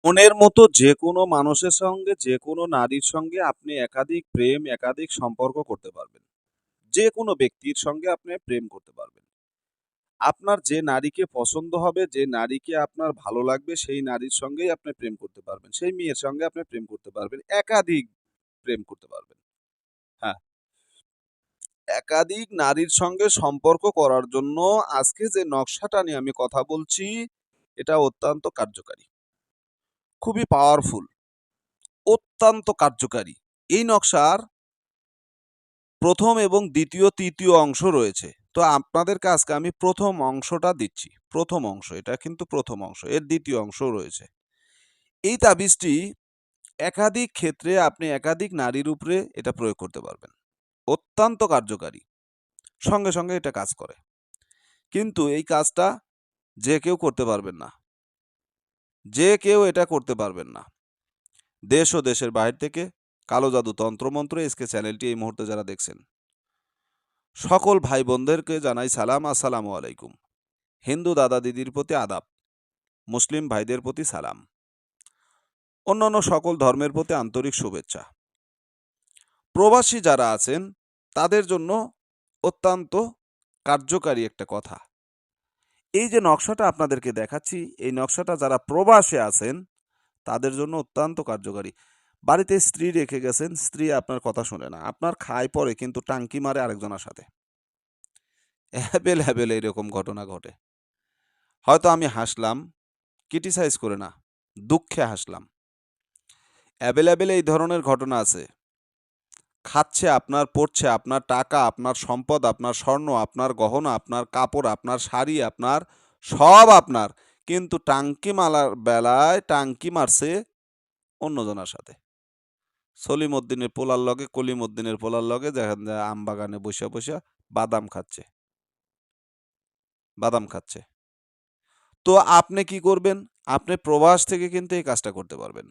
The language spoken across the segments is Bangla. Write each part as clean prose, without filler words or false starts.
মনের মতো যেকোনো মানুষের সঙ্গে, যেকোনো নারীর সঙ্গে আপনি একাধিক প্রেম, একাধিক সম্পর্ক করতে পারবেন। যেকোনো ব্যক্তির সঙ্গে আপনি প্রেম করতে পারবেন। আপনার যে নারীকে পছন্দ হবে, যে নারীকে আপনার ভালো লাগবে, সেই নারীর সঙ্গেই আপনি প্রেম করতে পারবেন। সেই মেয়ের সঙ্গে আপনি প্রেম করতে পারবেন। একাধিক প্রেম করতে পারবেন। হ্যাঁ, একাধিক নারীর সঙ্গে সম্পর্ক করার জন্য আজকে যে নকশাটা নিয়ে আমি কথা বলছি, এটা অত্যন্ত কার্যকারী। খুবই পাওয়ারফুল, অত্যন্ত কার্যকারী। এই নকশার ১ম এবং ২য়, ৩য় অংশ রয়েছে। তো আপনাদেরকে আজকে আমি ১ম অংশটা দিচ্ছি। ১ম অংশ, এটা কিন্তু ১ম অংশ। এর ২য় অংশও রয়েছে। এই তাবিজটি একাধিক ক্ষেত্রে আপনি একাধিক নারীর উপরে এটা প্রয়োগ করতে পারবেন। অত্যন্ত কার্যকারী। সঙ্গে, সঙ্গে এটা কাজ করে। কিন্তু এই কাজটা যে কেউ করতে পারবেন না। যে কেউ এটা করতে পারবেন না। দেশ ও দেশের বাহির থেকে কালো জাদু তন্ত্রমন্ত্র এসকে চ্যানেলটি এই মুহূর্তে যারা দেখছেন, সকল ভাই বোনদেরকে জানাই সালাম, আসসালামু আলাইকুম। হিন্দু দাদা দিদির প্রতি আদাব, মুসলিম ভাইদের প্রতি সালাম, অন্যান্য সকল ধর্মের প্রতি আন্তরিক শুভেচ্ছা। প্রবাসী যারা আছেন তাদের জন্য অত্যন্ত কার্যকারী একটা কথা। এই যে নকশাটা আপনাদেরকে দেখাচ্ছি, এই নকশাটা যারা প্রবাসে আছেন তাদের জন্য অত্যন্ত কার্যকারী। বাড়িতে স্ত্রী রেখে গেছেন, স্ত্রী আপনার কথা শোনে না, আপনার খায় পরে কিন্তু টাঙ্কি মারে আরেকজনের সাথে। অ্যাভেলেবেল এরকম ঘটনা ঘটে। হয়তো আমি হাসলাম, ক্রিটিসাইজ করে না, দুঃখে হাসলাম। অ্যাভেলেবেল এই ধরনের ঘটনা আছে। খাচ্ছে আপনার, পড়ছে আপনার টাকা, আপনার সম্পদ, আপনার স্বর্ণ, আপনার গহনা, আপনার কাপড়, আপনার শাড়ি, আপনার সব আপনার, কিন্তু টাঙ্কি মারার বেলায় টাঙ্কি মারছে অন্যজনের সাথে। সলিম উদ্দিনের পোলার লগে, কলিম উদ্দিনের পোলার লগে দেখেন যে আম বাগানে বসে বসে বাদাম খাচ্ছে, বাদাম খাচ্ছে। তো আপনি কি করবেন? আপনি প্রবাস থেকে কিন্তু এই কাজটা করতে পারবেন।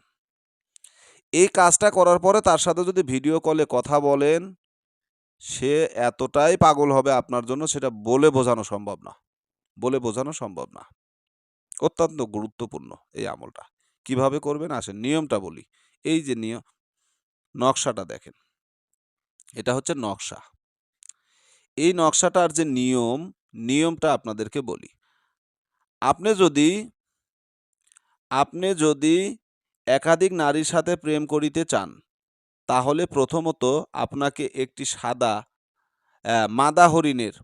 এই কাজটা করার পরে তার সাথে যদি ভিডিও কলে কথা বলেন, সে এতটাই পাগল হবে আপনার জন্য, সেটা বলে বোঝানো সম্ভব না। বলে বোঝানো সম্ভব না। অত্যন্ত গুরুত্বপূর্ণ এই আমলটা। কিভাবে করবেন আসেন নিয়মটা বলি। এই যে নকশাটা দেখেন। এটা হচ্ছে নকশা। এই নকশাটার যে নিয়মটা আপনাদেরকে বলি। আপনি যদি আপনি যদি একাধিক নারীর সাথে প্রেম করিতে চান, তাহলে প্রথমত আপনাকে একটি সাদা মাদা হরিণের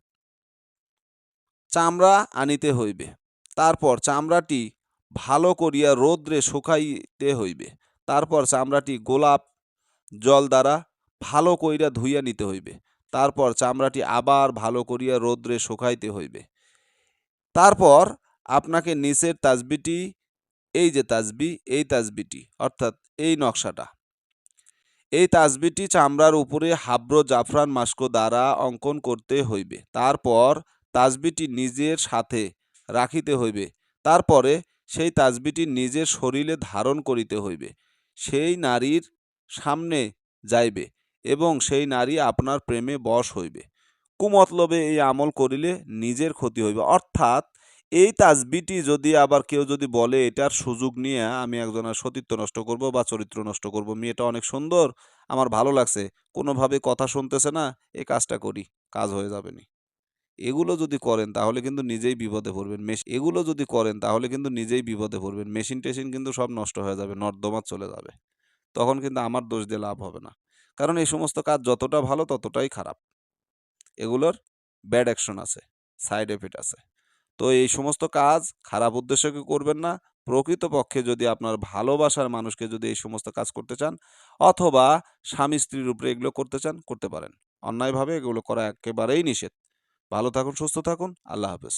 চামড়া আনিতে হইবে। তারপর চামড়াটি ভালো করিয়া রৌদ্রে শুকাইতে হইবে। তারপর চামড়াটি গোলাপ জল দ্বারা ভালো কইরা ধুইয়া নিতে হইবে। তারপর চামড়াটি আবার ভালো করিয়া রৌদ্রে শুকাইতে হইবে। তারপর আপনাকে নিচের তাসবিটি, এই যে তাসবি, এই তাসবিটি অর্থাৎ এই নকশাটা, এই তাসবিটি চামড়ার উপরে হাব্র জাফরান মাস্ক দ্বারা অঙ্কন করতে হইবে। তারপর তাসবিটি নিজের সাথে রাখিতে হইবে। তারপরে সেই তাসবিটি নিজের শরীরে ধারণ করিতে হইবে। সেই নারীর সামনে যাইবে এবং সেই নারী আপনার প্রেমে বশ হইবে। কুমতলবে এই আমল করিলে নিজের ক্ষতি হইবে। অর্থাৎ এই তাসবিটি যদি আবার কেউ যদি বলে এটার সুযোগ নিয়ে আমি একজনের সতীত্ব নষ্ট করব বা চরিত্র নষ্ট করব, মেয়েটা অনেক সুন্দর, আমার ভালো লাগছে, কোনোভাবে কথা শুনতেছে না, এই কাজটা করি, কাজ হয়ে যাবে নি। এগুলো যদি করেন তাহলে কিন্তু নিজেই বিপদে পড়বেন। এগুলো যদি করেন তাহলে কিন্তু নিজেই বিপদে পড়বেন। মেশিন টেশিন কিন্তু সব নষ্ট হয়ে যাবে, নর্দমা চলে যাবে। তখন কিন্তু আমার দোষ দিয়ে লাভ হবে না। কারণ এই সমস্ত কাজ যতটা ভালো ততটাই খারাপ। এগুলোর ব্যাড অ্যাকশন আছে, সাইড এফেক্ট আছে। তো এই সমস্ত কাজ খারাপ উদ্দেশ্যকে করবেন না। প্রকৃতপক্ষে যদি আপনার ভালোবাসার মানুষকে যদি এই সমস্ত কাজ করতে চান, অথবা স্বামী স্ত্রীর উপরে এগুলো করতে চান, করতে পারেন। অন্যায়ভাবে এগুলো করা একেবারেই নিষেধ। ভালো থাকুন, সুস্থ থাকুন। আল্লাহ হাফেজ।